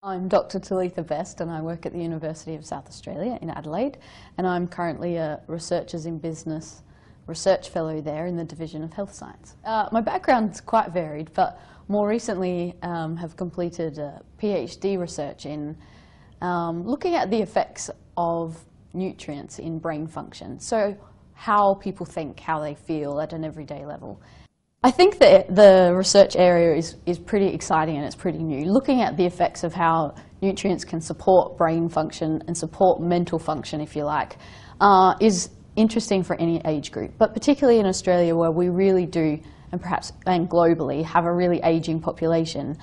I'm Dr. Talitha Best and I work at the University of South Australia in Adelaide, and I'm currently a Researchers in Business Research Fellow there in the Division of Health Science. My background's quite varied, but more recently have completed a PhD research in looking at the effects of nutrients in brain function, so how people think, how they feel at an everyday level. I think that the research area is pretty exciting and it's pretty new. Looking at the effects of how nutrients can support brain function and support mental function, if you like, is interesting for any age group. But particularly in Australia, where we really do, and globally, have a really ageing population,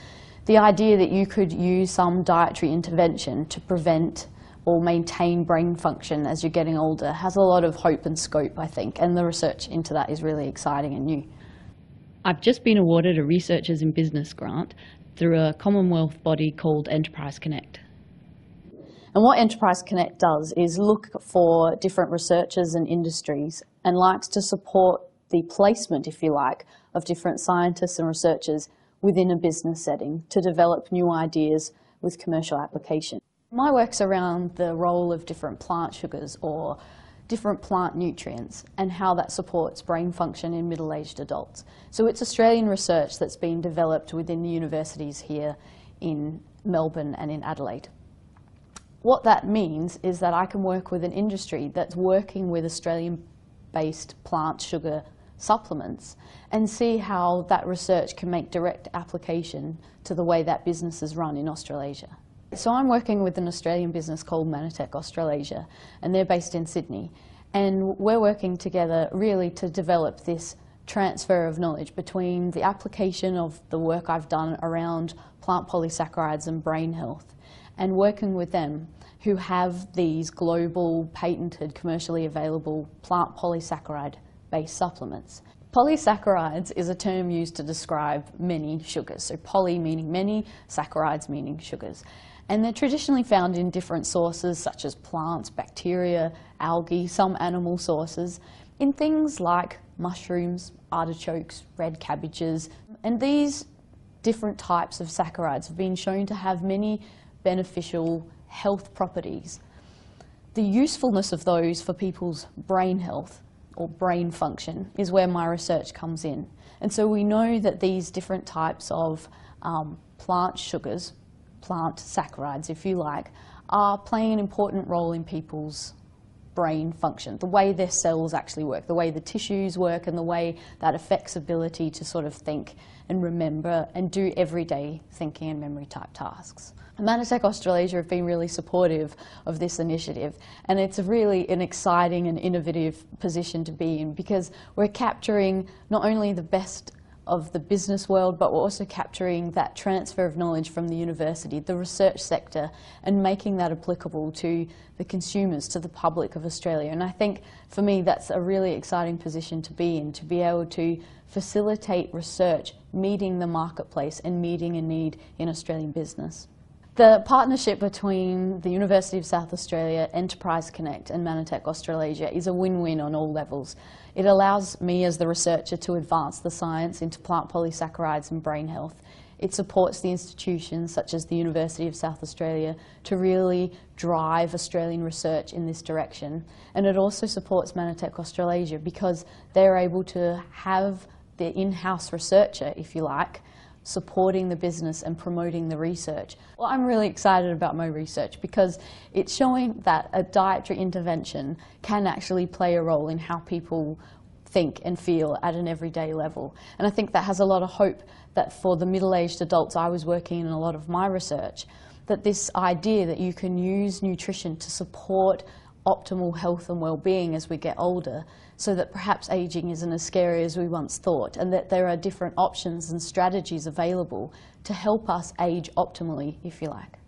the idea that you could use some dietary intervention to prevent or maintain brain function as you're getting older has a lot of hope and scope, I think, and the research into that is really exciting and new. I've just been awarded a Researchers in Business grant through a Commonwealth body called Enterprise Connect. And what Enterprise Connect does is look for different researchers and industries and likes to support the placement, if you like, of different scientists and researchers within a business setting to develop new ideas with commercial application. My work's around the role of different plant sugars or different plant nutrients and how that supports brain function in middle-aged adults. So it's Australian research that's been developed within the universities here in Melbourne and in Adelaide. What that means is that I can work with an industry that's working with Australian-based plant sugar supplements and see how that research can make direct application to the way that business is run in Australasia. So I'm working with an Australian business called Mannatech Australasia, and they're based in Sydney. And we're working together really to develop this transfer of knowledge between the application of the work I've done around plant polysaccharides and brain health, and working with them who have these global, patented, commercially available plant polysaccharide-based supplements. Polysaccharides is a term used to describe many sugars, so poly meaning many, saccharides meaning sugars. And they're traditionally found in different sources such as plants, bacteria, algae, some animal sources, in things like mushrooms, artichokes, red cabbages. And these different types of saccharides have been shown to have many beneficial health properties. The usefulness of those for people's brain health or brain function is where my research comes in. And so we know that these different types of plant sugars, plant saccharides if you like, are playing an important role in people's brain function, the way their cells actually work, the way the tissues work, and the way that affects ability to sort of think and remember and do everyday thinking and memory type tasks. Mannatech Australasia have been really supportive of this initiative, and it's really an exciting and innovative position to be in because we're capturing not only the best of the business world, but we're also capturing that transfer of knowledge from the university, the research sector, and making that applicable to the consumers, to the public of Australia. And I think for me that's a really exciting position to be in, to be able to facilitate research meeting the marketplace and meeting a need in Australian business. The partnership between the University of South Australia, Enterprise Connect and Mannatech Australasia is a win-win on all levels. It allows me as the researcher to advance the science into plant polysaccharides and brain health. It supports the institutions such as the University of South Australia to really drive Australian research in this direction. And it also supports Mannatech Australasia because they're able to have the in-house researcher, if you like, supporting the business and promoting the research. Well, I'm really excited about my research because it's showing that a dietary intervention can actually play a role in how people think and feel at an everyday level. And I think that has a lot of hope that for the middle-aged adults I was working in a lot of my research, that this idea that you can use nutrition to support optimal health and well-being as we get older, so that perhaps aging isn't as scary as we once thought, and that there are different options and strategies available to help us age optimally, if you like.